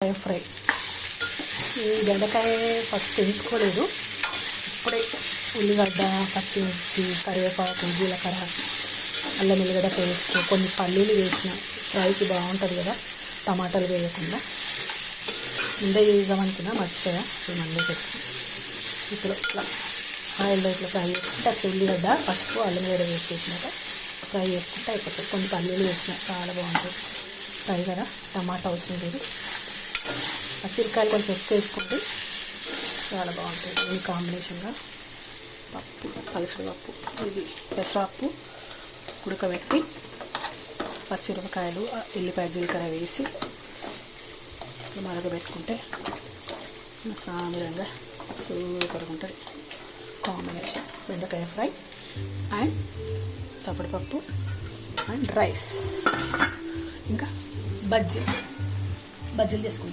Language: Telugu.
బెండకాయ ఫ్రై. ఈ బెండకాయ ఫస్ట్ తెంచుకోలేదు, ఇప్పుడే ఉల్లిగడ్డ, పచ్చిమిర్చి, కరివేపాకు, జీలకర్ర, అల్లం ఎల్లిగడ్డ పేస్ట్, కొన్ని పల్లీలు వేసిన. ఫ్రైకి బాగుంటుంది కదా టమాటాలు వేయకుండా. ముందే చేద్దామనుకున్నా, మర్చిపోయా. మళ్ళీ పెట్టి ఇప్పుడు ఇట్లా ఆయిల్లో ఇట్లా ఫ్రై చేసుకుంటే అట్లా ఉల్లిగడ్డ, పసుపు, అల్లం ఎల్లిగడ్డ వేసేసినాక ఫ్రై చేసుకుంటే అయిపోతుంది. కొన్ని పల్లీలు వేసిన, చాలా బాగుంటుంది ఫ్రై కదా. టమాటా అవసరం లేదు. పచ్చిమిరకాయలు కొంచెం ఎక్కువ వేసుకోండి, చాలా బాగుంటుంది. ఈ కాంబినేషన్గా పప్పు, పలుసుడు పప్పు, ఇది పెసరపప్పు ఉడకబెట్టి పచ్చిమిరపకాయలు, ఎల్లిపాయ, జీలకర్ర వేసి మరగబెట్టుకుంటే సామిరంగా సూపర్గా ఉంటుంది కాంబినేషన్. బెండకాయ ఫ్రై అండ్ చప్పటిపప్పు అండ్ రైస్, ఇంకా బజ్జీలు చేసుకుందాం.